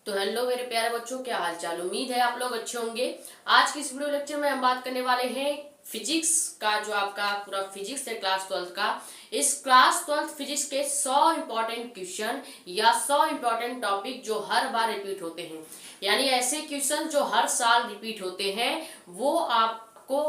तो हेलो मेरे प्यारे बच्चों, क्या हाल चाल। उम्मीद है आप लोग अच्छे होंगे। आज की इस वीडियो लेक्चर में हम बात करने वाले हैं फिजिक्स का, जो आपका पूरा फिजिक्स है क्लास 12 का। इस क्लास 12 फिजिक्स के 100 इंपॉर्टेंट क्वेश्चन या 100 इंपॉर्टेंट टॉपिक जो हर बार रिपीट होते हैं, यानी ऐसे क्वेश्चन जो हर साल रिपीट होते हैं, वो आपको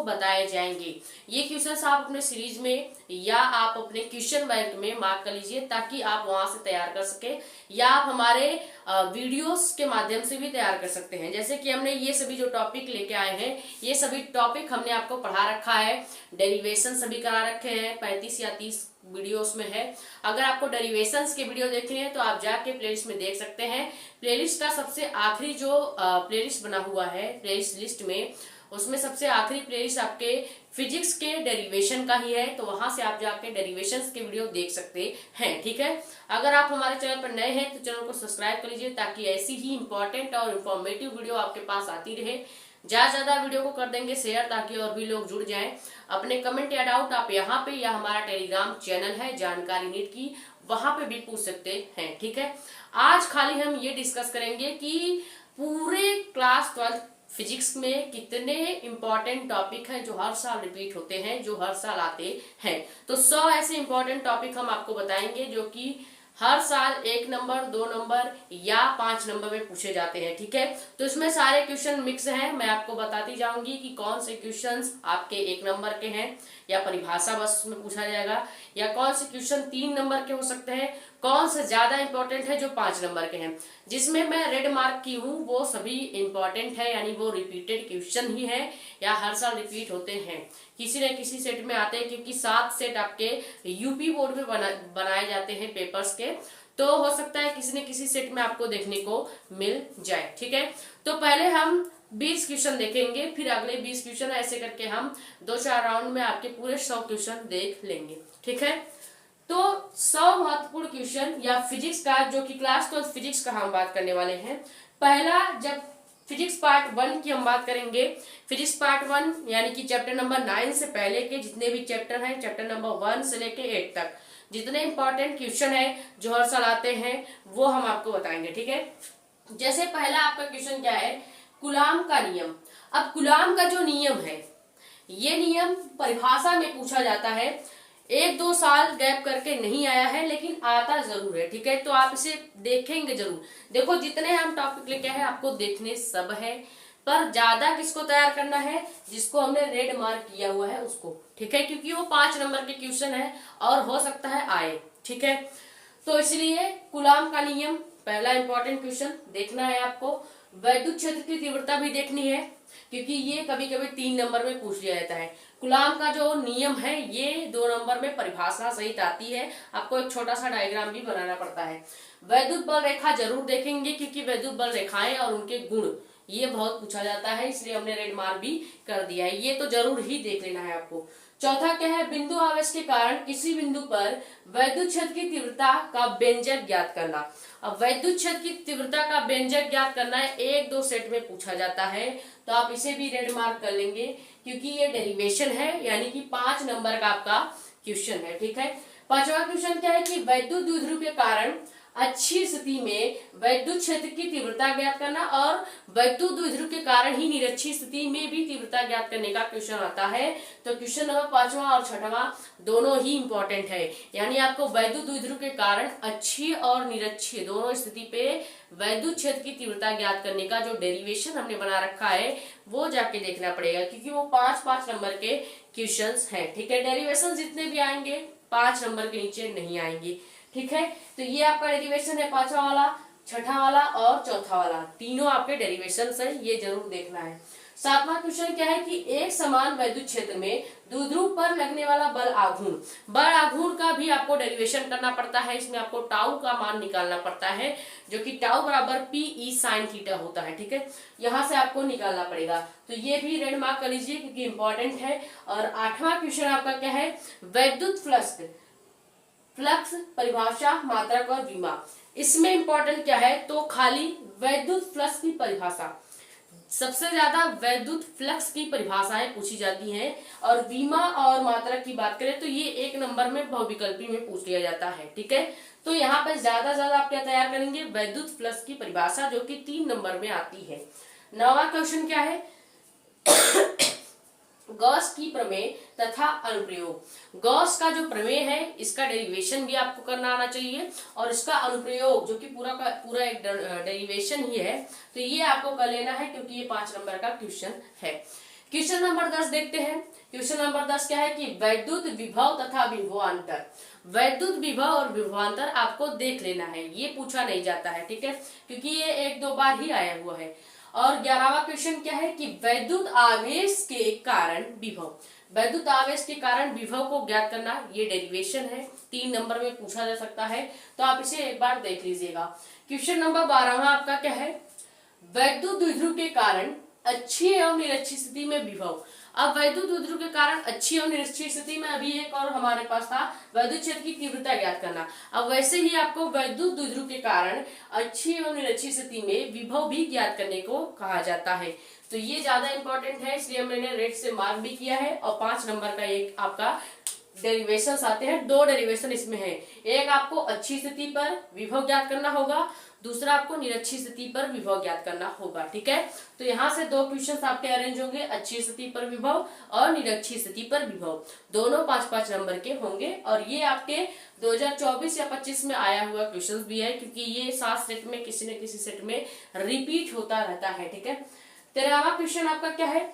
बताए जाएंगे। ये क्वेश्चंस आप अपने सीरीज में या आप अपने क्वेश्चन बैंक में मार्क कर लीजिए, ताकि आप वहां से तैयार कर सके, या आप हमारे वीडियोस के माध्यम से भी तैयार कर सकते हैं। जैसे कि हमने ये सभी जो टॉपिक लेके आए हैं, ये सभी टॉपिक हमने आपको पढ़ा रखा है। डेरिवेशन सभी करा रखे हैं, 35 या 30 वीडियोस में है। अगर आपको डेरिवेशंस के वीडियो देखने हैं तो आप जाके प्लेलिस्ट में देख सकते हैं। प्लेलिस्ट का सबसे आखिरी जो प्लेलिस्ट बना हुआ है प्लेलिस्ट लिस्ट में, उसमें सबसे आखिरी प्लेलिस्ट आपके फिजिक्स के डेरिवेशन का ही है, तो वहां से आप जाके डेरिवेशंस के वीडियो देख सकते हैं। ठीक है, अगर आप हमारे चैनल पर नए हैं तो चैनल को सब्सक्राइब कर लीजिए, ताकि ऐसी ही इंपॉर्टेंट और इन्फॉर्मेटिव वीडियो आपके पास आती रहे। ज्यादा से ज्यादा वीडियो को कर देंगे शेयर, ताकि और भी लोग जुड़ जाएं। अपने कमेंट या डाउट आप यहाँ पे या हमारा टेलीग्राम चैनल है जानकारी नीट की, वहां पे भी पूछ सकते हैं। ठीक है, आज खाली हम ये डिस्कस करेंगे कि पूरे क्लास 12 फिजिक्स में कितने इंपॉर्टेंट टॉपिक हैं जो हर साल रिपीट होते हैं, जो हर साल आते हैं। तो 100 ऐसे इंपॉर्टेंट टॉपिक हम आपको बताएंगे जो कि हर साल 1 नंबर, 2 नंबर या 5 नंबर में पूछे जाते हैं। ठीक है, तो इसमें सारे क्वेश्चन मिक्स हैं। मैं आपको बताती जाऊंगी कि कौन से क्वेश्चंस आपके 1 नंबर के हैं या परिभाषा बस में पूछा जाएगा, या कौन से क्वेश्चन 3 नंबर के हो सकते हैं, कौन से ज्यादा इंपॉर्टेंट है जो 5 नंबर के हैं। जिसमें मैं रेड मार्क की हूँ वो सभी इंपॉर्टेंट है, यानी वो रिपीटेड क्वेश्चन ही है या हर साल रिपीट होते हैं, किसी न किसी सेट में आते हैं, क्योंकि 7 सेट आपके यूपी बोर्ड में बनाए जाते हैं पेपर्स के। तो हो सकता है किसी न किसी सेट में आपको देखने को मिल जाए। ठीक है, तो पहले हम 20 क्वेश्चन देखेंगे, फिर अगले 20 क्वेश्चन, ऐसे करके हम 2-4 राउंड में आपके पूरे 100 क्वेश्चन देख लेंगे। ठीक है, तो 100 महत्वपूर्ण क्वेश्चन या फिजिक्स का, जो कि क्लास 12 फिजिक्स का हम बात करने वाले हैं। पहला, जब फिजिक्स पार्ट 1 की हम बात करेंगे, फिजिक्स पार्ट 1 यानी कि चैप्टर नंबर 9 से पहले के जितने भी चैप्टर हैं, चैप्टर नंबर 1 से लेके 8 तक जितने इंपॉर्टेंट क्वेश्चन है जो हर साल आते हैं, वो हम आपको बताएंगे। ठीक है, जैसे पहला आपका क्वेश्चन क्या है, कूलाम का नियम। अब कूलाम का जो नियम है, ये नियम परिभाषा में पूछा जाता है। 1-2 साल गैप करके नहीं आया है, लेकिन आता जरूर है। ठीक है, तो आप इसे देखेंगे जरूर। देखो, जितने हम टॉपिक लेके आए आपको देखने सब है, पर ज्यादा किसको तैयार करना है, जिसको हमने रेड मार्क किया हुआ है उसको। ठीक है, क्योंकि वो 5 नंबर के क्वेश्चन है और हो सकता है आए। ठीक है, तो इसलिए कूलाम का नियम पहला इंपॉर्टेंट क्वेश्चन देखना है आपको। वैद्युत क्षेत्र की तीव्रता भी देखनी है, क्योंकि ये कभी कभी 3 नंबर में पूछ लिया जाता है। कूलाम का जो नियम है ये 2 नंबर में परिभाषा सहित आती है, आपको एक छोटा सा डायग्राम भी बनाना पड़ता है। वैद्युत बल रेखा जरूर देखेंगे, क्योंकि वैद्युत बल रेखाएं और उनके गुण ये बहुत पूछा जाता है, इसलिए हमने रेड मार्क भी कर दिया है, ये तो जरूर ही देख लेना है आपको। चौथा क्या है, बिंदु आवेश के कारण किसी बिंदु पर वैद्युत क्षेत्र की तीव्रता का व्यंजक ज्ञात करना। अब वैद्युत क्षेत्र की तीव्रता का व्यंजक ज्ञात करना है, 1-2 सेट में पूछा जाता है, तो आप इसे भी रेड मार्क कर लेंगे, क्योंकि ये डेरिवेशन है, यानी कि 5 नंबर का आपका क्वेश्चन है। ठीक है, 5वां क्वेश्चन क्या है कि वैद्युत द्विध्रुव के कारण अच्छी स्थिति में वैद्युत क्षेत्र की तीव्रता ज्ञात करना, और वैद्युत द्विध्रुव के कारण ही निरक्षी स्थिति में भी तीव्रता ज्ञात करने का क्वेश्चन आता है। तो क्वेश्चन नंबर 5वां और 6वां दोनों ही इंपॉर्टेंट है, यानी आपको वैद्युत द्विध्रुव के कारण अच्छी और निरक्षी दोनों स्थिति पे वैद्युत क्षेत्र की तीव्रता ज्ञात करने का जो डेरिवेशन हमने बना रखा है वो जाके देखना पड़ेगा, क्योंकि वो 5-5 नंबर के क्वेश्चन है। ठीक है, डेरिवेशन जितने भी आएंगे 5 नंबर के नीचे नहीं आएंगे। ठीक है, तो ये आपका डेरिवेशन है 5वां वाला, 6ठा वाला और 4था वाला, तीनों आपके डेरिवेशन है, ये जरूर देखना है। 7वां क्वेश्चन क्या है कि एक समान वैद्युत क्षेत्र में द्विध्रुव पर लगने वाला बल आघूर्ण। बल आघूर्ण का भी आपको डेरिवेशन करना पड़ता है, इसमें आपको टाउ का मान निकालना पड़ता है, जो कि टाउ बराबर PE sin थीटा होता है। ठीक है, यहाँ से आपको निकालना पड़ेगा, तो ये भी रेड मार्क कर लीजिए, क्योंकि इंपॉर्टेंट है। और 8वां क्वेश्चन आपका क्या है, वैद्युत फ्लक्स परिभाषा, मात्रक और विमा। इसमें इंपॉर्टेंट क्या है, तो खाली वैद्युत फ्लक्स की परिभाषा, सबसे ज्यादा वैद्युत फ्लक्स की परिभाषाएं पूछी जाती हैं, और बीमा और मात्रक की बात करें तो ये 1 नंबर में बहुविकल्पी में पूछ लिया जाता है। ठीक है, तो यहाँ पे ज्यादा आप क्या तैयार करेंगे, वैद्युत फ्लक्स की परिभाषा, जो कि 3 नंबर में आती है। 9वां क्वेश्चन क्या है, गॉस की प्रमेय तथा अनुप्रयोग। गॉस का जो प्रमेय है इसका डेरिवेशन भी आपको करना आना चाहिए, और इसका अनुप्रयोग जो कि पूरा का पूरा एक डेरिवेशन ही है, तो ये आपको कर लेना है क्योंकि ये 5 नंबर का क्वेश्चन है। क्वेश्चन नंबर 10 देखते हैं। क्वेश्चन नंबर 10 क्या है कि वैद्युत विभव तथा विभवांतर। वैद्युत विभव और विभवांतर आपको देख लेना है, ये पूछा नहीं जाता है। ठीक है, क्योंकि ये 1-2 बार ही आया हुआ है। और 11वां क्वेश्चन क्या है कि वैद्युत आवेश के कारण विभव। वैद्युत आवेश के कारण विभव को ज्ञात करना, ये डेरिवेशन है, 3 नंबर में पूछा जा सकता है, तो आप इसे एक बार देख लीजिएगा। क्वेश्चन नंबर 12वां आपका क्या है, वैद्युत द्विध्रुव के कारण अच्छी एवं निरक्षी स्थिति में विभव। अब वैद्युत द्विध्रुव के कारण अच्छी और निरक्षी स्थिति में अभी एक और हमारे पास था वैद्युत क्षेत्र की तीव्रता ज्ञात करना। अब वैसे ही आपको वैद्युत द्विध्रुव के कारण अच्छी और निरक्षी स्थिति में विभव भी ज्ञात करने को कहा जाता है। तो ये ज्यादा इंपॉर्टेंट है, इसलिए मैंने रेड से मार्क भी किया है। और 5 नंबर का एक आपका डेरिवेशन आते हैं, 2 डेरिवेशन इसमें है। एक आपको अच्छी स्थिति पर विभव ज्ञात करना होगा, दूसरा आपको निरक्षी स्थिति पर विभव ज्ञात करना होगा। ठीक है, तो यहाँ से 2 क्वेश्चंस आपके अरेंज होंगे, अच्छी स्थिति पर विभव और निरक्षी स्थिति पर विभव, दोनों 5-5 नंबर के होंगे। और ये आपके 2024 या 25 में आया हुआ क्वेश्चन भी है, क्योंकि ये 7 सेट में किसी न किसी सेट में रिपीट होता रहता है। ठीक है, 13वां क्वेश्चन आपका क्या है,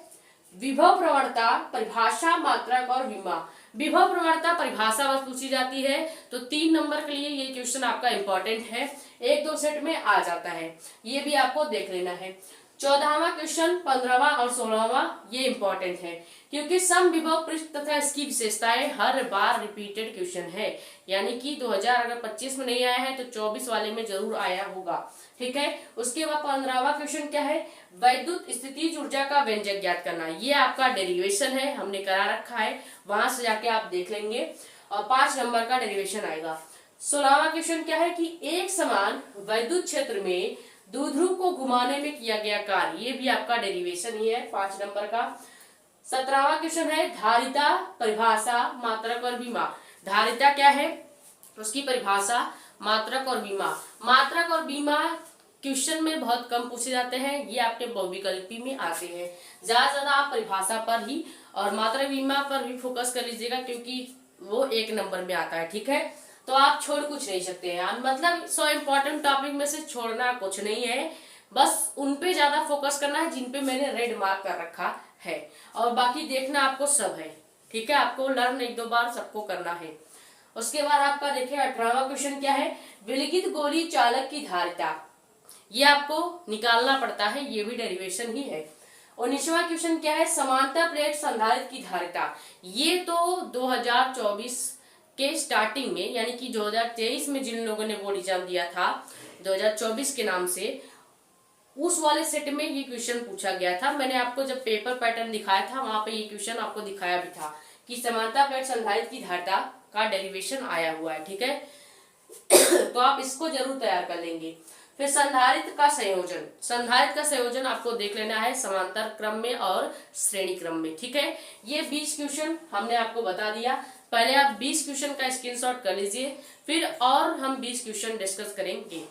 विभव प्रवणता परिभाषा मात्रक और विमा। विभव प्रवणता परिभाषा बस पूछी जाती है, तो 3 नंबर के लिए ये क्वेश्चन आपका इंपॉर्टेंट है, 1-2 सेट में आ जाता है, ये भी आपको देख लेना है। 14वां क्वेश्चन, 15वां और 16वां ये इंपॉर्टेंट है, क्योंकि सम विभव पृष्ठ तथा इसकी विशेषताएं हर बार रिपीटेड क्वेश्चन है, यानी कि 2025 में नहीं आया है तो 24 वाले में जरूर आया होगा। ठीक है, उसके बाद 15वां क्वेश्चन क्या है, वैद्युत स्थितिज ऊर्जा का व्यंजक ज्ञात करना। ये आपका डेरिवेशन है, हमने करा रखा है, वहां से जाके आप देख लेंगे, और 5 नंबर का डेरिवेशन आएगा। 16वां क्वेश्चन क्या है कि एक समान वैद्युत क्षेत्र में द्विध्रुव को घुमाने में किया गया कार्य, ये भी आपका डेरिवेशन ही है, 5 नंबर का। 17वां क्वेश्चन है धारिता परिभाषा मात्रक और विमा। धारिता क्या है, उसकी परिभाषा, मात्रक और विमा। मात्रक और विमा क्वेश्चन में बहुत कम पूछे जाते हैं, ये आपके बहुविकल्पी में आते हैं। ज्यादा आप परिभाषा पर ही और मात्रक विमा पर भी फोकस कर लीजिएगा, क्योंकि वो 1 नंबर में आता है। ठीक है, तो आप छोड़ कुछ नहीं सकते हैं, मतलब 100 इंपॉर्टेंट टॉपिक में से छोड़ना कुछ नहीं है, बस उन पे ज्यादा फोकस करना है जिन पे मैंने रेड मार्क कर रखा है, और बाकी देखना आपको सब है। ठीक है, आपको लर्न 1-2 बार सबको करना है। उसके बाद आपका देखिए 18वां क्वेश्चन क्या है, विलगित गोली चालक की धारिता, ये आपको निकालना पड़ता है, ये भी डेरिवेशन ही है। 19वां क्वेश्चन क्या है, समांतर प्लेट संधारित्र की धारिता। ये तो 2024 के स्टार्टिंग में, यानी कि 2023 में जिन लोगों ने बोर्ड एग्जाम दिया था 2024 के नाम से, उस वाले सेट में ये क्वेश्चन पूछा गया था। मैंने आपको जब पेपर पैटर्न दिखाया था वहां पे ये क्वेश्चन आपको दिखाया भी था कि समांतर प्लेट संधारित्र की धारिता का डेरिवेशन आया हुआ है। ठीक है, तो आप इसको जरूर तैयार कर लेंगे। फिर संधारित्र का संयोजन, संधारित्र का संयोजन आपको देख लेना है समांतर क्रम में और श्रेणी क्रम में। ठीक है, ये 20 क्वेश्चन हमने आपको बता दिया। पहले आप 20 क्वेश्चन का स्क्रीनशॉट कर लीजिए, फिर और हम 20 क्वेश्चन डिस्कस करेंगे।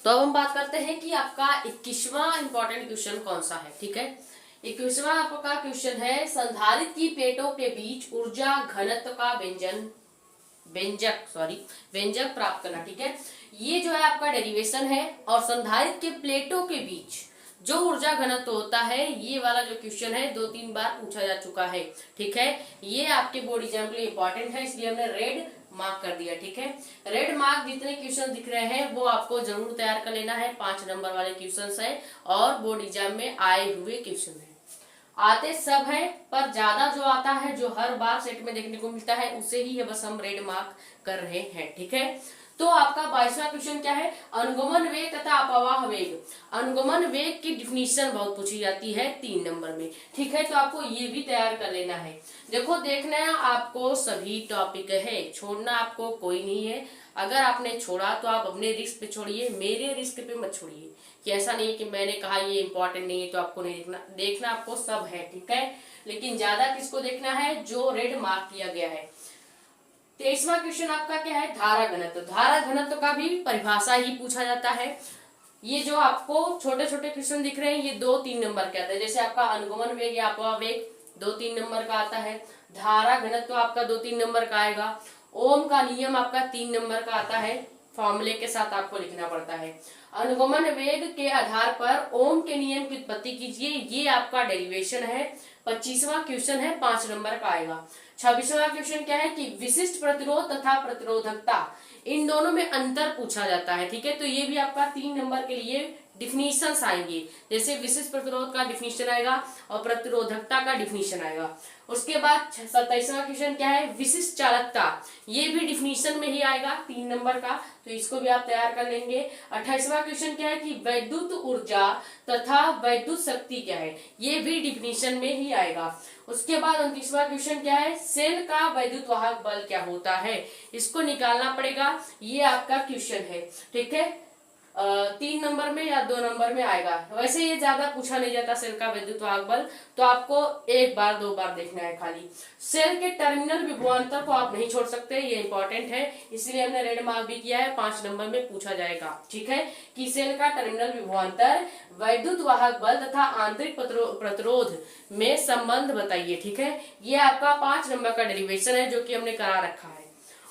तो अब हम बात करते हैं कि आपका 21वां इंपॉर्टेंट क्वेश्चन कौन सा है। ठीक है, 21वां आपका क्वेश्चन है संधारित्र की प्लेटों के बीच ऊर्जा घनत्व का व्यंजक प्राप्त करना। ठीक है, ये जो है आपका डेरिवेशन है, और संधारित्र के प्लेटों के बीच जो ऊर्जा घनत्व होता है, ये वाला जो क्वेश्चन है 2-3 बार पूछा जा चुका है। ठीक है, ये आपके बोर्ड एग्जाम के लिए इंपॉर्टेंट है, इसलिए हमने रेड मार्क कर दिया। ठीक है, रेड मार्क जितने क्वेश्चन दिख रहे हैं वो आपको जरूर तैयार कर लेना है, 5 नंबर वाले क्वेश्चन है और बोर्ड एग्जाम में आए हुए क्वेश्चन है। आते सब है, पर ज्यादा जो आता है, जो हर बार सेट में देखने को मिलता है, उसे ही है बस हम रेड मार्क कर रहे हैं। ठीक है, तो आपका 22वां क्वेश्चन क्या है, अनुगमन वेग तथा अपवाह वेग। अनुगमन वेग की डिफिनीशन बहुत पूछी जाती है 3 नंबर में, ठीक है, तो आपको ये भी तैयार कर लेना है। देखो देखना है आपको सभी टॉपिक है, छोड़ना आपको कोई नहीं है। अगर आपने छोड़ा तो आप अपने रिस्क पे छोड़िए, मेरे रिस्क पे मत छोड़िए, कि ऐसा नहीं है कि मैंने कहा ये इंपॉर्टेंट नहीं है तो आपको नहीं देखना, देखना आपको सब है, ठीक है, लेकिन ज्यादा किसको देखना है, जो रेड मार्क किया गया है। 23वां क्वेश्चन आपका क्या है, धारा घनत्व। धारा घनत्व का भी परिभाषा ही पूछा जाता है। ये जो आपको छोटे छोटे क्वेश्चन दिख रहे हैं ये 2-3 नंबर के आते हैं, जैसे आपका अनुगमन वेग या अपवाह वेग 2-3 नंबर का आता है, धारा घनत्व आपका 2-3 नंबर का आएगा, ओम का नियम आपका 3 नंबर का आता है, फॉर्मूले के साथ आपको लिखना पड़ता है। अनुगमन वेग के आधार पर ओम के नियम की उत्पत्ति कीजिए, ये आपका डेरिवेशन है। 25वां क्वेश्चन है 5 नंबर का आएगा। 26वां क्वेश्चन क्या है कि विशिष्ट प्रतिरोध तथा प्रतिरोधकता, इन दोनों में अंतर पूछा जाता है, ठीक है, तो ये भी आपका 3 नंबर के लिए डिफिनीशंस आएंगे, जैसे विशिष्ट प्रतिरोध का डिफिनीशन आएगा और प्रतिरोधकता का डिफिनीशन आएगा। उसके बाद 27वां क्वेश्चन क्या है, विशिष्ट चालकता, ये भी डिफिनीशन में ही आएगा 3 नंबर का, तो इसको भी आप तैयार कर लेंगे। 28वां क्वेश्चन क्या है कि वैद्युत ऊर्जा तथा वैद्युत शक्ति क्या है, ये भी डिफिनीशन में ही आएगा। उसके बाद 29वां क्वेश्चन क्या है, सेल का वैद्युत वाहक बल क्या होता है, इसको निकालना पड़ेगा, ये आपका क्वेश्चन है, ठीक है, 3 नंबर में या 2 नंबर में आएगा। वैसे ये ज्यादा पूछा नहीं जाता सेल का विद्युत वाहक बल, तो आपको 1 बार 2 बार देखना है खाली। सेल के टर्मिनल विभवांतर को आप नहीं छोड़ सकते, ये इंपॉर्टेंट है, इसलिए हमने रेड मार्क भी किया है, 5 नंबर में पूछा जाएगा, ठीक है, कि सेल का टर्मिनल विभवांतर, वैद्युत वाहक बल तथा आंतरिक प्रतिरोध में संबंध बताइए, ठीक है, ये आपका 5 नंबर का डेरिवेशन है जो कि हमने करा रखा है।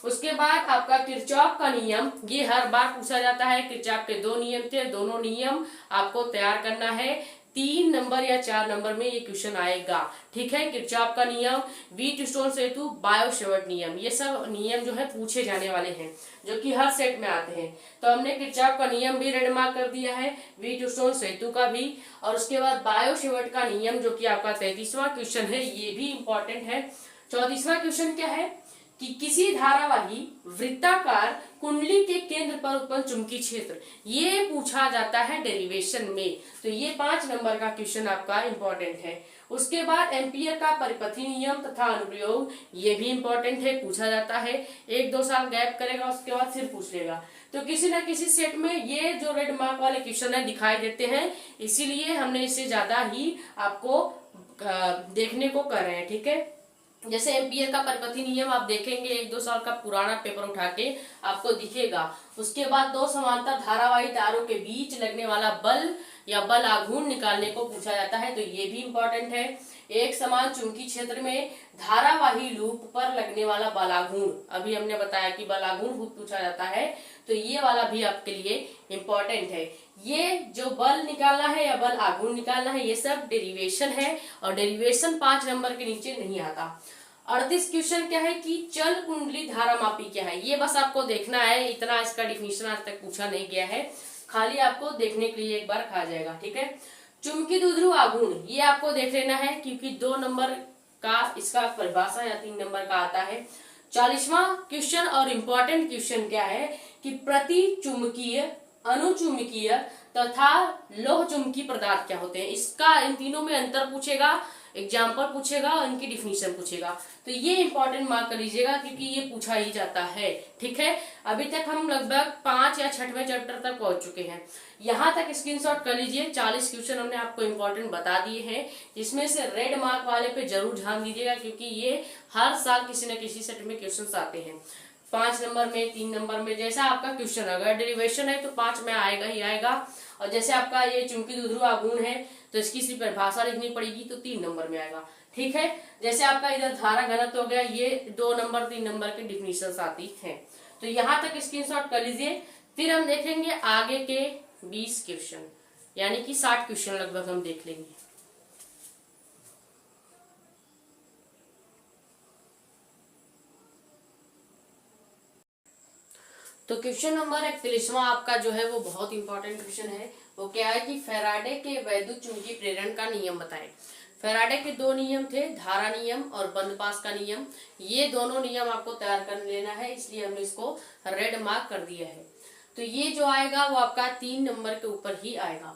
उसके बाद आपका किरचॉफ का नियम, ये हर बार पूछा जाता है, किरचॉफ के 2 नियम थे, दोनों नियम आपको तैयार करना है, 3 नंबर या 4 नंबर में ये क्वेश्चन आएगा, ठीक है, किरचॉफ का नियम, व्हीट स्टोन सेतु, बायो-सेवर्ट नियम, ये सब नियम जो है पूछे जाने वाले हैं, जो कि हर सेट में आते हैं, तो हमने किरचॉफ का नियम भी रेड मार्क कर दिया है, व्हीट स्टोन सेतु का भी, और उसके बाद बायो-सेवर्ट का नियम जो कि आपका 33वां क्वेश्चन है, ये भी इंपॉर्टेंट है। 34वां क्वेश्चन क्या है कि किसी धारावाही वृत्ताकार कुंडली के केंद्र पर उत्पन्न चुंबकीय क्षेत्र, ये पूछा जाता है डेरिवेशन में, तो ये 5 नंबर का क्वेश्चन आपका इंपॉर्टेंट है। उसके बाद एम्पियर का परिपथी नियम तथा अनुप्रयोग, ये भी इंपॉर्टेंट है, पूछा जाता है, 1-2 साल गैप करेगा उसके बाद फिर पूछ लेगा, तो किसी ना किसी सेट में ये जो रेड मार्क वाले क्वेश्चन है दिखाई देते हैं, इसीलिए हमने इससे ज्यादा ही आपको देखने को कर रहे हैं, ठीक है। जैसे एम्पियर का परिपथी नियम आप देखेंगे 1-2 साल का पुराना पेपर उठा के आपको दिखेगा। उसके बाद 2 समांतर धारावाही तारों के बीच लगने वाला बल या बल आघूर्ण निकालने को पूछा जाता है, तो ये भी इंपॉर्टेंट है। एक समान चुंबकीय क्षेत्र में धारावाही लूप पर लगने वाला बल आघूर्ण, अभी हमने बताया कि बल आघूर्ण पूछा जाता है, तो ये वाला भी आपके लिए इंपॉर्टेंट है। ये जो बल निकालना है या बल आघूर्ण निकालना है, ये सब डेरिवेशन है, और डेरिवेशन 5 नंबर के नीचे नहीं आता। 38 क्वेश्चन क्या है कि चल कुंडली धारामापी क्या है, ये बस आपको देखना है, इतना इसका डिफिनीशन आज तक पूछा नहीं गया है, खाली आपको देखने के लिए एक बार खा जाएगा, ठीक है। चुंबकीय द्विध्रुव आघूर्ण, ये आपको देख लेना है, क्योंकि 2 नंबर का इसका परिभाषा या 3 नंबर का आता है। 40वां क्वेश्चन और इम्पोर्टेंट क्वेश्चन क्या है कि प्रति चुंबकीय, अनुचुंबकीय तथा लोह चुंबकीय पदार्थ क्या होते हैं, इसका इन तीनों में अंतर पूछेगा, एग्जाम्पल पूछेगा और इनकी डिफिनीशन पूछेगा, तो ये इंपॉर्टेंट मार्क कर लीजिएगा क्योंकि ये पूछा ही जाता है, ठीक है। अभी तक हम लगभग 5 या 6वें चैप्टर तक पहुंच चुके हैं, यहाँ तक स्क्रीनशॉट कर लीजिए। 40 क्वेश्चन हमने आपको इंपॉर्टेंट बता दिए हैं, जिसमें से रेड मार्क वाले पे जरूर ध्यान दीजिएगा, क्योंकि ये हर साल किसी न किसी सेट में क्वेश्चन आते हैं, 5 नंबर में, 3 नंबर में, जैसा आपका क्वेश्चन अगर डेरिवेशन है तो 5 में आएगा ही आएगा, और जैसे आपका ये चुंबकीय द्विध्रुव आघूर्ण है तो इसकी सिर्फ परिभाषा लिखनी पड़ेगी तो 3 नंबर में आएगा, ठीक है। जैसे आपका इधर धारा घनत्व हो गया, ये 2 नंबर 3 नंबर की डिफिनीशन आती है, तो यहाँ तक स्क्रीनशॉट कर लीजिए। फिर हम देखेंगे आगे के 20 क्वेश्चन, यानी कि 60 क्वेश्चन लगभग हम देख लेंगे। तो क्वेश्चन नंबर 41वां आपका जो है वो बहुत इंपॉर्टेंट क्वेश्चन है। वो क्या है कि फैराडे के वैद्युत चुंबकीय प्रेरण का नियम बताएं। फैराडे के दो नियम थे, धारा नियम और बंदपास का नियम। ये दोनों नियम आपको तैयार कर लेना है, इसलिए हमने इसको रेड मार्क कर दिया है। तो ये जो आएगा वो आपका 3 नंबर के ऊपर ही आएगा।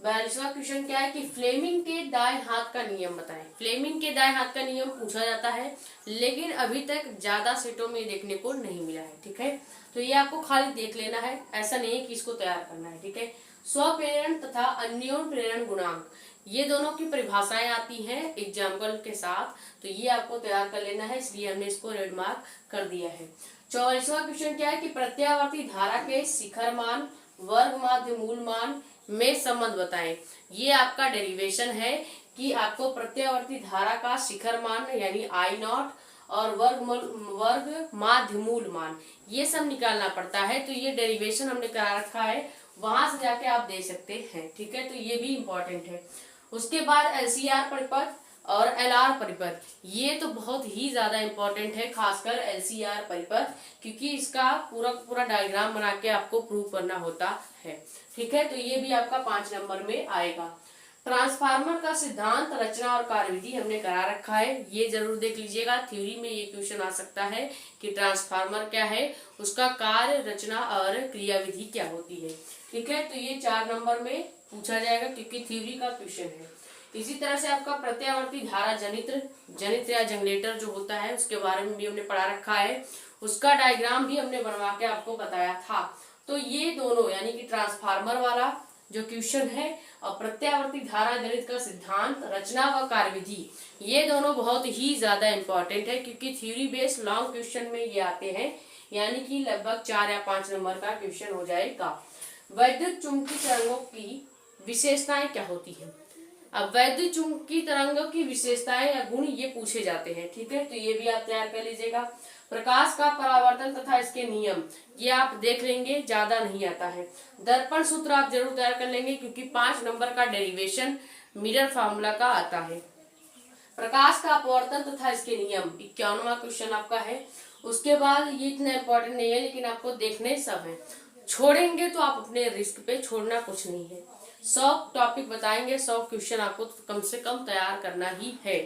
42वां क्वेश्चन क्या है कि फ्लेमिंग के दाएं हाथ का नियम बताएं। फ्लेमिंग के दाएं हाथ का नियम पूछा जाता है, लेकिन अभी तक ज्यादा सेटों में देखने को नहीं मिला है, ठीक है। तो ये आपको खाली देख लेना है, ऐसा नहीं है कि इसको तैयार करना है, ठीक है। स्वप्रेरण तथा अन्योन प्रेरण गुणांक, ये दोनों की परिभाषाएं आती हैं एग्जाम्पल के साथ, तो ये आपको तैयार कर लेना है, इसलिए हमने इसको रेड मार्क कर दिया है। 44वां क्वेश्चन क्या है कि प्रत्यावर्ती धारा के शिखर मान, वर्ग माध्य मूल मान में संबंध बताएं। ये आपका डेरिवेशन है कि आपको प्रत्यावर्ती धारा का शिखर मान यानी I0 और वर्ग माध्य मूल मान ये सब निकालना पड़ता है। तो ये डेरिवेशन हमने करा रखा है, वहां से जाके आप दे सकते हैं, ठीक है। तो ये भी इंपॉर्टेंट है। उसके बाद LCR परिपथ और LR परिपथ, ये तो बहुत ही ज्यादा इंपॉर्टेंट है, खासकर LCR परिपथ, क्योंकि इसका पूरा डायग्राम बना के आपको प्रूव करना होता है, ठीक है। तो ये भी आपका 5 नंबर में आएगा। ट्रांसफार्मर का सिद्धांत, रचना और कार्यविधि हमने करा रखा है, ये जरूर देख लीजिएगा। थ्योरी में ये क्वेश्चन आ सकता है कि ट्रांसफार्मर क्या है, उसका कार्य, रचना और क्रियाविधि क्या होती है, ठीक है। तो ये 4 नंबर में पूछा जाएगा, क्योंकि थ्योरी का क्वेश्चन है। इसी तरह से आपका प्रत्यावर्ती धारा जनित्र या जनरेटर जो होता है, उसके बारे में भी हमने पढ़ा रखा है, उसका डायग्राम भी हमने बनवा के आपको बताया था। तो ये दोनों यानी कि ट्रांसफार्मर वाला जो क्वेश्चन है और प्रत्यावर्ती धारा जनित का सिद्धांत, रचना व कार्यविधि, ये दोनों बहुत ही ज्यादा इंपॉर्टेंट है, क्योंकि थ्योरी बेस्ड लॉन्ग क्वेश्चन में ये आते हैं, यानी कि लगभग 4 या 5 नंबर का क्वेश्चन हो जाएगा। वैद्युत चुंबकीय तरंगों की विशेषताएं क्या होती है। अब वैद्युत चुंबकीय तरंगों की विशेषताएं या गुण ये पूछे जाते हैं, ठीक है। तो ये भी आप तैयार कर लीजिएगा। प्रकाश का परावर्तन तथा इसके नियम, ये आप देख लेंगे, ज्यादा नहीं आता है। दर्पण सूत्र आप जरूर तैयार कर लेंगे, क्योंकि 5 नंबर का डेरिवेशन मिरर फार्मूला का आता है। प्रकाश का अपवर्तन तथा इसके नियम 51वां क्वेश्चन आपका है। उसके बाद ये इतना इंपॉर्टेंट नहीं है, लेकिन आपको देखने सब है, छोड़ेंगे तो आप अपने रिस्क पे, छोड़ना कुछ नहीं है। 100 टॉपिक बताएंगे, 100 क्वेश्चन आपको कम से कम तैयार करना ही है,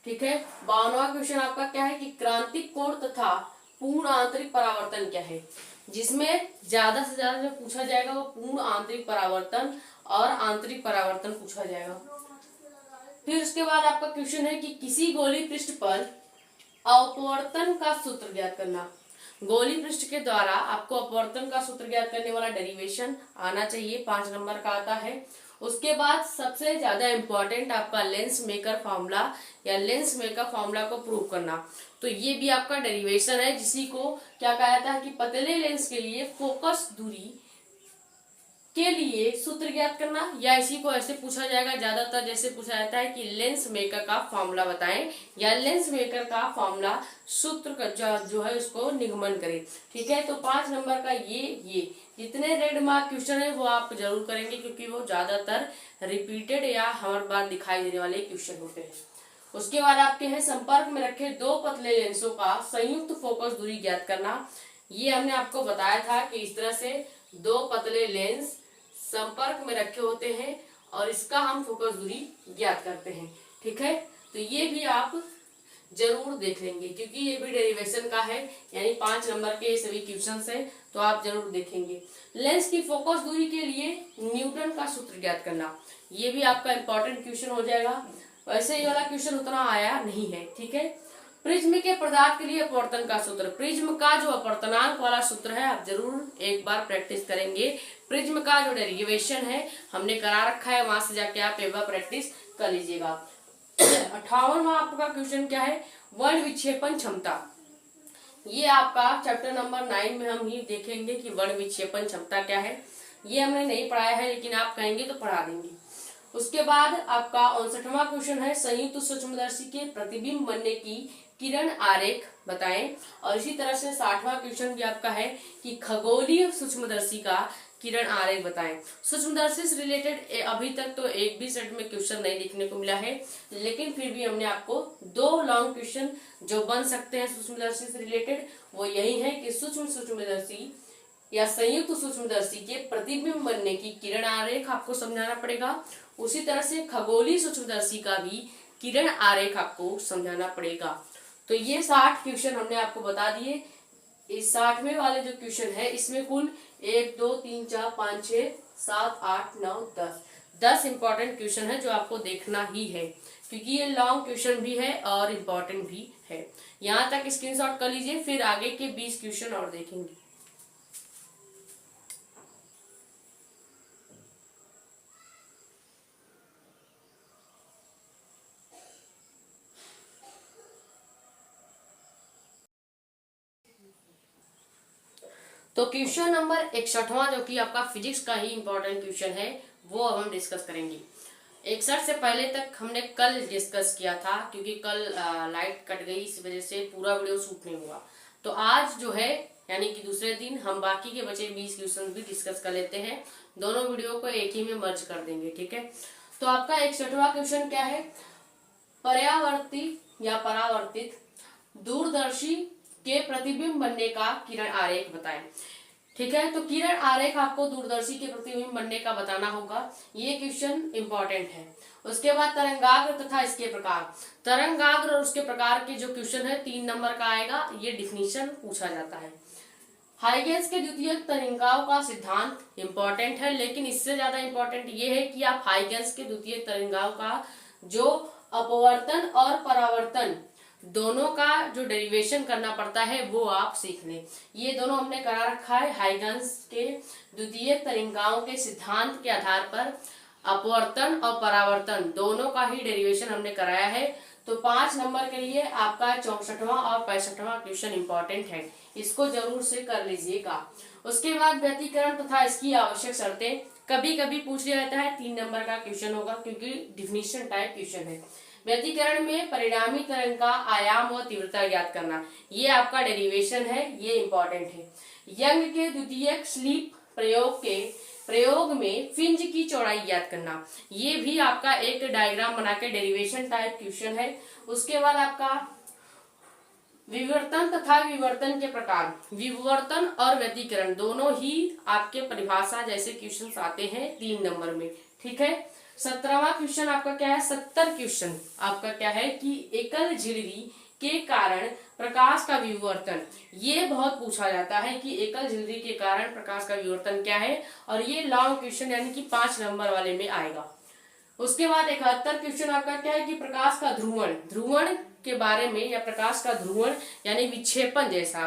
ठीक है। 52वां क्वेश्चन आपका क्या है कि क्रांतिक कोण तथा पूर्ण आंतरिक परावर्तन क्या है, जिसमें ज्यादा से ज्यादा जो पूछा जाएगा वो पूर्ण आंतरिक परावर्तन और आंतरिक परावर्तन पूछा जाएगा। फिर उसके बाद आपका क्वेश्चन है कि किसी गोली पृष्ठ पर अपवर्तन का सूत्र ज्ञात करना। गोली पृष्ठ के द्वारा आपको अपवर्तन का सूत्र ज्ञात करने वाला डेरिवेशन आना चाहिए, 5 नंबर का आता है। उसके बाद सबसे ज्यादा इंपॉर्टेंट आपका लेंस मेकर फॉर्मूला या लेंस मेकर फॉर्मूला को प्रूव करना। तो ये भी आपका डेरिवेशन है, जिसी को क्या कहा जाता है कि पतले लेंस के लिए फोकस दूरी के लिए सूत्र ज्ञात करना, या इसी को ऐसे पूछा जाएगा ज्यादातर, जैसे पूछा जाता है कि लेंस मेकर का फॉर्मूला बताएं या लेंस मेकर का फॉर्मूला सूत्र का जो है उसको निगमन करें, ठीक है। तो 5 नंबर का ये जितने रेड मार्क क्वेश्चन है वो आप जरूर करेंगे, क्योंकि वो ज्यादातर रिपीटेड या हर बार दिखाई देने वाले क्वेश्चन होते हैं। उसके बाद आपके हैं संपर्क में रखे 2 पतले लेंसों का संयुक्त फोकस दूरी ज्ञात करना। ये हमने आपको बताया था कि इस तरह से 2 पतले लेंस संपर्क में रखे होते हैं और इसका हम फोकस दूरी ज्ञात करते हैं, ठीक है। तो ये भी आप जरूर देख लेंगे, क्योंकि ये भी डेरिवेशन का है, यानी 5 नंबर के सभी क्वेश्चंस हैं, तो आप जरूर देखेंगे। लेंस की फोकस दूरी के लिए न्यूटन का सूत्र ज्ञात करना, ये भी आपका इंपॉर्टेंट क्वेश्चन हो जाएगा। वैसे ये वाला क्वेश्चन उतना आया नहीं है, ठीक है। प्रिज्म के पदार्थ के लिए अपवर्तन का सूत्र, प्रिज्म का जो अपवर्तनांक वाला सूत्र है आप जरूर एक बार प्रैक्टिस करेंगे। प्रिज्म का जो डेरिवेशन है हमने करा रखा है, वहां से जाके आप एक बार प्रैक्टिस कर लीजिएगा। 58वां आपका क्वेश्चन क्या है, वर्ण विक्षेपण क्षमता। ये आपका चैप्टर नंबर 9 में हम ही देखेंगे कि वर्ण विक्षेपण क्षमता क्या है। ये हमने नहीं पढ़ाया है, लेकिन आप कहेंगे तो पढ़ा देंगे। उसके बाद आपका 59वां क्वेश्चन है संयुक्त सूक्ष्मदर्शी के प्रतिबिंब बनने की किरण आरेख बताएं। और इसी तरह से 60वां क्वेश्चन भी आपका है कि खगोलीय सूक्ष्मदर्शी का किरण आरेख बताएं। सूक्ष्मदर्शी से रिलेटेड अभी तक तो एक भी सेट में क्वेश्चन नहीं देखने को मिला है, लेकिन फिर भी हमने आपको 2 लॉन्ग क्वेश्चन जो बन सकते हैं सूक्ष्मदर्शी से रिलेटेड वो यही है कि सूक्ष्मदर्शी या संयुक्त सूक्ष्मदर्शी के प्रतिबिंब बनने की किरण आरेख आपको समझाना पड़ेगा। उसी तरह से खगोलीय सूक्ष्मदर्शी का भी किरण आरेख आपको समझाना पड़ेगा। तो ये 60 क्वेश्चन हमने आपको बता दिए। इस 60वें वाले जो क्वेश्चन है इसमें कुल 1 2 3 4 5 6 7 8 9 10 इंपॉर्टेंट क्वेश्चन है जो आपको देखना ही है, क्योंकि ये लॉन्ग क्वेश्चन भी है और इम्पोर्टेंट भी है। यहाँ तक स्क्रीनशॉट कर लीजिए, फिर आगे के 20 क्वेश्चन और देखेंगे। तो क्वेश्चन नंबर 61वां जो कि आपका फिजिक्स का ही इंपॉर्टेंट क्वेश्चन है वो अब हम डिस्कस करेंगे। 61 से पहले तक हमने कल डिस्कस किया था, क्योंकि कल लाइट कट गई, इस वजह से पूरा वीडियो शूट नहीं हुआ। तो आज जो है यानी कि दूसरे दिन हम बाकी के बचे 20 क्वेश्चन भी डिस्कस कर लेते हैं। दोनों वीडियो को एक ही में मर्ज कर देंगे, ठीक है। तो आपका 61वां क्वेश्चन क्या है? पर्यावर्ती या परावर्तित दूरदर्शी के प्रतिबिंब बनने का किरण आरेख बताएं। ठीक है, तो किरण आरेख आपको दूरदर्शी के प्रतिबिंब बनने का बताना होगा। ये क्वेश्चन इंपॉर्टेंट है। उसके बाद तरंगाग्र तथा इसके प्रकार। तरंगाग्र और उसके प्रकार के जो क्वेश्चन है 3 नंबर का आएगा। ये डिफिनीशन पूछा जाता है। हाइगेंस के द्वितीयक तरंगाओं का सिद्धांत इंपॉर्टेंट है, लेकिन इससे ज्यादा इंपॉर्टेंट ये है कि आप हाइगेंस के द्वितीयक तरंगाओं का जो अपवर्तन और परावर्तन दोनों का जो डेरिवेशन करना पड़ता है वो आप सीख लें। ये दोनों हमने करा रखा है। हाइगेंस के द्वितीयक तरंगाओं के सिद्धांत के आधार पर अपवर्तन और परावर्तन दोनों का ही डेरिवेशन हमने कराया है। तो 5 नंबर के लिए आपका 64वां और 65वां क्वेश्चन इंपॉर्टेंट है, इसको जरूर से कर लीजिएगा। उसके बाद व्यतिकरण तथा इसकी आवश्यक शर्तें कभी कभी पूछ लिया जाता है, 3 नंबर का क्वेश्चन होगा क्योंकि डिफिनीशन टाइप क्वेश्चन है। व्यतिकरण में परिणामी तरंग का आयाम व तीव्रता ज्ञात करना, ये आपका डेरिवेशन है, ये इंपॉर्टेंट है। यंग के द्वितीयक स्लीप प्रयोग में फ्रिंज की चौड़ाई ज्ञात करना, ये भी आपका एक डायग्राम बना के डेरिवेशन टाइप क्वेश्चन है। उसके बाद आपका विवर्तन तथा विवर्तन के प्रकार। विवर्तन और व्यतिकरण दोनों ही आपके परिभाषा जैसे क्वेश्चन आते हैं 3 नंबर में, ठीक है। 17वां क्वेश्चन आपका क्या है? 70 क्वेश्चन आपका क्या है कि एकल झिल्ली के कारण प्रकाश का विवर्तन, ये बहुत पूछा जाता है कि एकल झिल्ली के कारण प्रकाश का विवर्तन क्या है, और ये लॉन्ग क्वेश्चन यानी कि 5 नंबर वाले में आएगा। उसके बाद 71 क्वेश्चन आपका क्या है कि प्रकाश का ध्रुवण के बारे में, या प्रकाश का ध्रुवण यानी विक्षेपण जैसा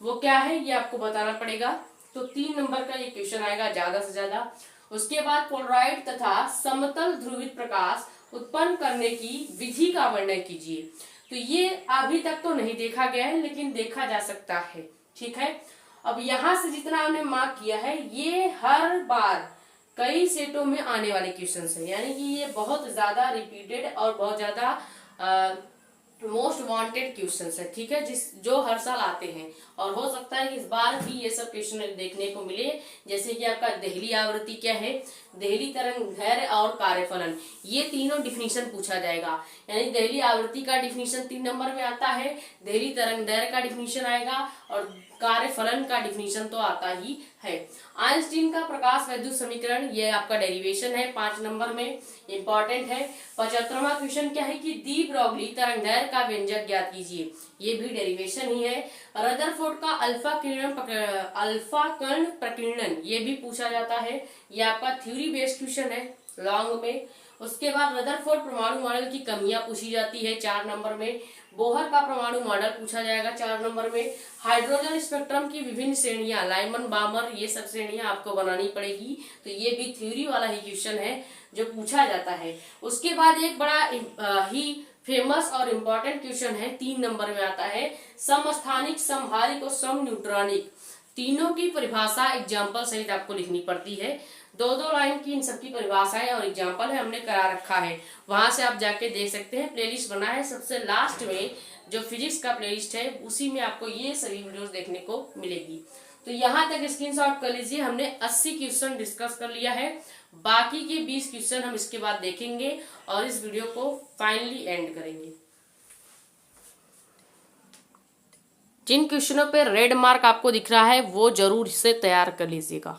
वो क्या है ये आपको बताना पड़ेगा। तो 3 नंबर का ये क्वेश्चन आएगा ज्यादा से ज्यादा। उसके बाद पोलराइड तथा समतल ध्रुवित प्रकाश उत्पन्न करने की विधि का वर्णन कीजिए। तो ये अभी तक तो नहीं देखा गया है, लेकिन देखा जा सकता है, ठीक है। अब यहाँ से जितना हमने मार्क किया है ये हर बार कई सेटों में आने वाले क्वेश्चन है, यानी कि ये बहुत ज्यादा रिपीटेड और बहुत ज्यादा मोस्ट वांटेड क्वेश्चंस है, ठीक है, जो हर साल आते हैं। और हो सकता है कि इस बार भी ये सब क्वेश्चन देखने को मिले, जैसे कि आपका देहली आवृत्ति क्या है, देहली तरंगदैर्घ्य और कार्यफलन, ये तीनों डिफिनीशन पूछा जाएगा। यानी देहली आवृत्ति का डिफिनीशन 3 नंबर में आता है, देहली तरंगदैर्घ्य का डिफिनीशन आएगा, और कार्यफलन का डिफिनीशन तो आता ही है। आइंस्टीन का प्रकाश वैद्युत समीकरण, ये आपका डेरिवेशन है 5 नंबर में, इंपॉर्टेंट है। 75वां क्वेश्चन क्या है कि डी ब्रोगली तरंगदैर्घ्य का व्यंजक ज्ञात कीजिए, ये भी डेरिवेशन ही है। रदरफोर्ड का अल्फा कर्ण प्रकीर्णन, ये भी पूछा जाता है, ये आपका थ्योरी बेस्ड क्वेश्चन है लॉन्ग में। उसके बाद रदरफोर्ड परमाणु मॉडल की कमियां पूछी जाती है 4 नंबर में। बोहर का परमाणु मॉडल पूछा जाएगा 4 नंबर में। हाइड्रोजन स्पेक्ट्रम की विभिन्न श्रेणियां, लाइमन बामर, ये सब श्रेणियां आपको बनानी पड़ेगी, तो ये भी थ्योरी वाला ही क्वेश्चन है जो पूछा जाता है। उसके बाद एक बड़ा ही फेमस और इम्पोर्टेंट क्वेश्चन है 3 नंबर में आता है, समस्थानिक, समहारिक और सम न्यूट्रॉनिक, तीनों की परिभाषा एग्जाम्पल सहित आपको लिखनी पड़ती है। 2-2 लाइन की इन सबकी परिभाषाएं और एग्जाम्पल है, हमने करा रखा है, वहां से आप जाके देख सकते हैं। प्लेलिस्ट बना है, सबसे लास्ट में जो फिजिक्स का प्लेलिस्ट है उसी में आपको ये सभी वीडियोस देखने को मिलेगी। तो यहाँ तक स्क्रीनशॉट कर लीजिए। हमने 80 क्वेश्चन डिस्कस कर लिया है, बाकी के 20 क्वेश्चन हम इसके बाद देखेंगे और इस वीडियो को फाइनली एंड करेंगे। जिन क्वेश्चनों पे रेड मार्क आपको दिख रहा है वो जरूर इसे तैयार कर लीजिएगा।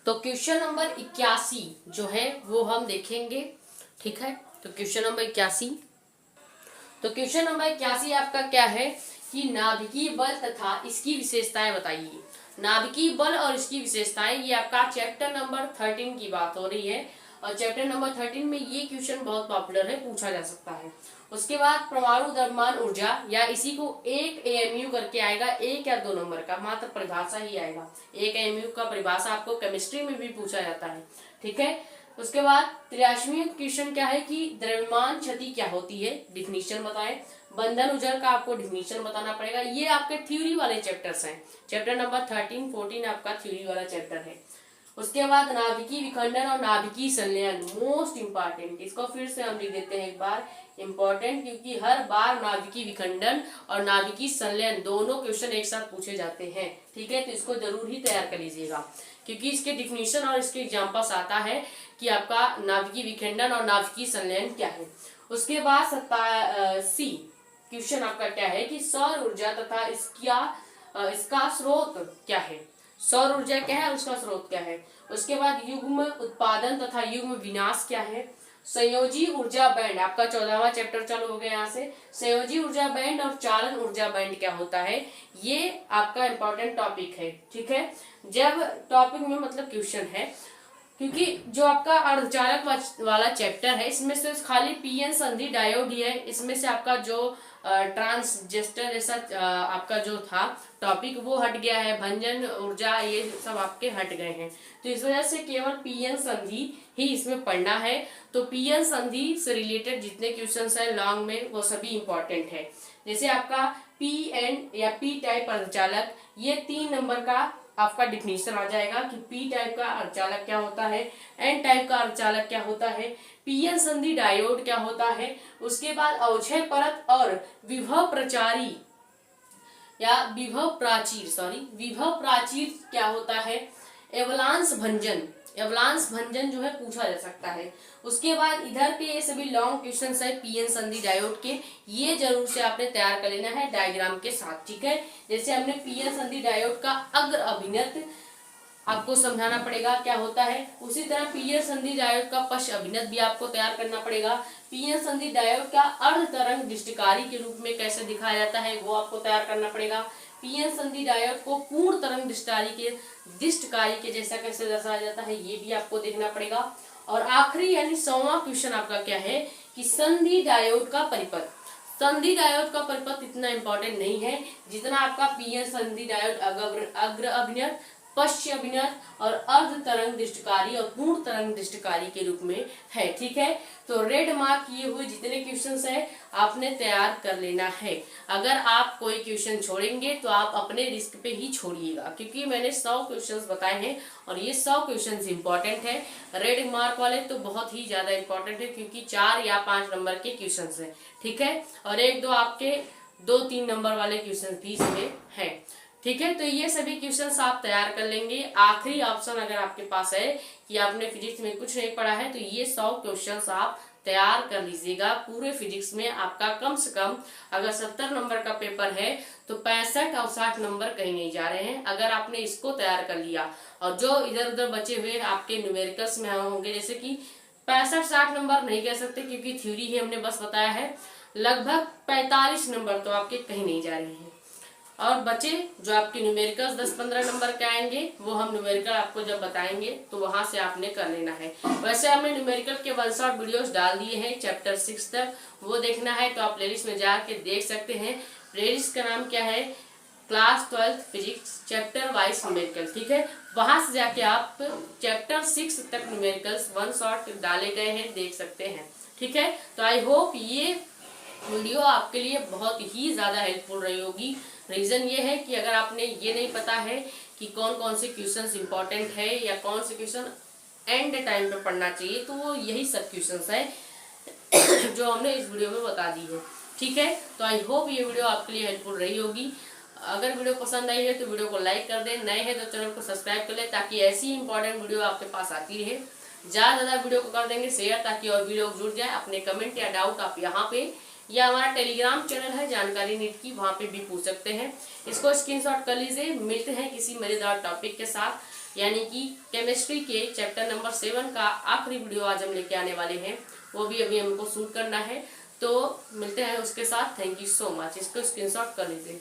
तो क्वेश्चन नंबर 81 जो है वो हम देखेंगे। ठीक है, तो क्वेश्चन नंबर 81, तो क्वेश्चन नंबर 81 आपका क्या है कि नाभिकीय बल तथा इसकी विशेषताएं बताइए। नाभिकीय बल और इसकी विशेषताएं, ये आपका चैप्टर नंबर 13 की बात हो रही है और चैप्टर नंबर 13 में ये क्वेश्चन बहुत पॉपुलर है, पूछा जा सकता है। उसके बाद परमाणु द्रव्यमान ऊर्जा, या इसी को एक एएमयू करके आएगा, 1 या 2 नंबर का मात्र परिभाषा ही आएगा। एक एएमयू का परिभाषा आपको केमिस्ट्री में भी पूछा जाता है। ठीक है, उसके बाद 83वां क्वेश्चन क्या है कि द्रव्यमान क्षति क्या होती है, डिफिनीशन बताएं। बंधन ऊर्जा का आपको डिफिनीशन बताना पड़ेगा। ये आपके थ्योरी वाले चैप्टर्स हैं। चैप्टर नंबर 13, 14 आपका थ्योरी वाला चैप्टर है। उसके बाद नाभिकीय विखंडन और नाभिकीय संलयन, मोस्ट इंपॉर्टेंट। इसको फिर से हम लिख देते हैं एक बार, इंपॉर्टेंट, क्योंकि हर बार नाभिकीय विखंडन और नाभिकीय संलयन दोनों क्वेश्चन एक साथ पूछे जाते हैं। ठीक है, तो इसको जरूर ही तैयार कर लीजिएगा, क्योंकि इसके डिफिनीशन और इसके एग्जाम्पल्स आता है कि आपका नाभिकीय विखंडन और नाभिकीय संलयन क्या है। उसके बाद 87 क्वेश्चन आपका क्या है कि सौर ऊर्जा तथा इसका स्रोत क्या है। सौर ऊर्जा क्या है और उसका स्रोत क्या है। उसके बाद युग्म उत्पादन तथा युग्म विनाश क्या है। संयोजी ऊर्जा बैंड, आपका 14वां चैप्टर चालू हो गया यहाँ से। संयोजी ऊर्जा बैंड और चालन ऊर्जा बैंड क्या होता है, ये आपका इंपॉर्टेंट टॉपिक है। ठीक है, जब टॉपिक में मतलब क्वेश्चन है, क्योंकि जो आपका अर्धचालक वाला चैप्टर है इसमें से खाली पीएन संधि डायोड ही है। इसमें से आपका जो ट्रांसजेस्टर जैसा आपका जो था टॉपिक वो हट गया है, भंजन ऊर्जा ये सब आपके हट गए हैं। तो इस वजह से केवल पीएन संधि ही इसमें पढ़ना है। तो पीएन संधि से रिलेटेड जितने क्वेश्चंस हैं लॉन्ग में वो सभी इंपॉर्टेंट है। जैसे आपका पीएन या पी टाइप अर्धचालक, ये 3 नंबर का आपका डिफिनीशन आ जाएगा कि पी टाइप का अर्धचालक क्या होता है, एन टाइप का अर्धचालक क्या होता है, पीएन संधि डायोड क्या होता है। उसके बाद अवक्षय परत और विभव प्रचारी या विभव प्राचीर क्या होता है। एवलांस भंजन जो है पूछा जा सकता है। उसके बाद इधर के ये सभी लॉन्ग क्वेश्चंस है पीएन संधि डायोड के, ये जरूर से आपने तैयार कर लेना है डायग्राम के साथ। ठीक है, जैसे हमने पीएन संधि डायोड का अग्र अभिनत आपको समझाना पड़ेगा क्या होता है, उसी तरह पीएन संधि डायोड का पश्च अभिनत भी आपको तैयार करना पड़ेगा। पीएन संधि डायोड का अर्ध तरंग दृष्टिकारी के रूप में कैसे दिखाया जाता है वो आपको तैयार करना पड़ेगा। पीएन संधि डायोड को पूर्ण तरंग दृष्टिकारी के जैसा कैसे दर्शाया जाता है ये भी आपको देखना पड़ेगा। और आखिरी यानी 100वां क्वेश्चन आपका क्या है कि संधि डायोड का परिपथ। संधि डायोड का परिपथ इतना इंपॉर्टेंट नहीं है जितना आपका पीएन संधि डायोड अग्र अभिनत, पश्च अभिनत और अर्ध तरंग दृष्टिकारी और पूर्ण तरंग दृष्टिकारी के रूप में है। ठीक है, तो रेड मार्क किए हुए जितने क्वेश्चंस है आपने तैयार कर लेना है। अगर आप कोई क्वेश्चन छोड़ेंगे तो आप अपने रिस्क पे ही छोड़िएगा, क्योंकि मैंने 100 क्वेश्चंस बताए हैं और ये 100 क्वेश्चंस इंपॉर्टेंट है। रेड मार्क वाले तो बहुत ही ज्यादा इंपॉर्टेंट है, क्योंकि 4 या 5 नंबर के क्वेश्चंस है। ठीक है, और 1-2 आपके 2-3 नंबर वाले क्वेश्चन भी इसमें है। ठीक है, तो ये सभी क्वेश्चंस आप तैयार कर लेंगे। आखिरी ऑप्शन अगर आपके पास है कि आपने फिजिक्स में कुछ नहीं पढ़ा है तो ये 100 क्वेश्चंस आप तैयार कर लीजिएगा। पूरे फिजिक्स में आपका कम से कम अगर 70 नंबर का पेपर है तो 65 और 60 नंबर कहीं नहीं जा रहे हैं अगर आपने इसको तैयार कर लिया। और जो इधर उधर बचे हुए आपके न्यूमेरिकल्स में होंगे, जैसे कि 65-60 नंबर नहीं कह सकते क्योंकि थ्योरी ही हमने बस बताया है, लगभग 45 नंबर तो आपके कहीं नहीं जा रहे हैं। और बचे जो आपके न्यूमेरिकल्स 10-15 नंबर के आएंगे वो हम न्यूमेरिकल आपको जब बताएंगे तो वहां से आपने कर लेना है। वैसे हमने न्यूमेरिकल के 1 शॉट वीडियोस डाल दिए हैं चैप्टर 6 तक, वो देखना है तो आप प्लेलिस्ट में जाके देख सकते हैं। प्लेलिस्ट का नाम क्या है, class 12 physics chapter wise numerical. ठीक है, वहां से जाके आप चैप्टर 6 तक न्यूमेरिकल्स 1 शॉट डाले गए हैं, देख सकते हैं। ठीक है, तो आई होप ये वीडियो आपके लिए बहुत ही ज्यादा हेल्पफुल रही होगी। रीजन ये है कि अगर आपने ये नहीं पता है कि कौन कौन से क्वेश्चंस इंपॉर्टेंट है या कौन से क्वेश्चन एंड टाइम पे पढ़ना चाहिए, तो वो यही सब क्वेश्चंस है जो हमने इस वीडियो में बता दी है। ठीक है, तो आई होप ये वीडियो आपके लिए हेल्पफुल रही होगी। अगर वीडियो पसंद आई है तो वीडियो को लाइक कर दें, नए हैं तो चैनल को सब्सक्राइब कर लें ताकि ऐसी इंपॉर्टेंट वीडियो आपके पास आती रहे। ज़्यादा से ज़्यादा वीडियो को कर देंगे शेयर ताकि और भी लोग जुड़ जाए। अपने कमेंट या डाउट आप यहाँ पे या हमारा टेलीग्राम चैनल है जानकारी नीट की, वहाँ पे भी पूछ सकते हैं। इसको स्क्रीनशॉट कर लीजिए। मिलते हैं किसी मजेदार टॉपिक के साथ, यानी कि केमिस्ट्री के चैप्टर नंबर 7 का आखिरी वीडियो आज हम लेके आने वाले हैं। वो भी अभी हमको शूट करना है, तो मिलते हैं उसके साथ। Thank you so much. इसको स्क्रीनशॉट कर लीजिए।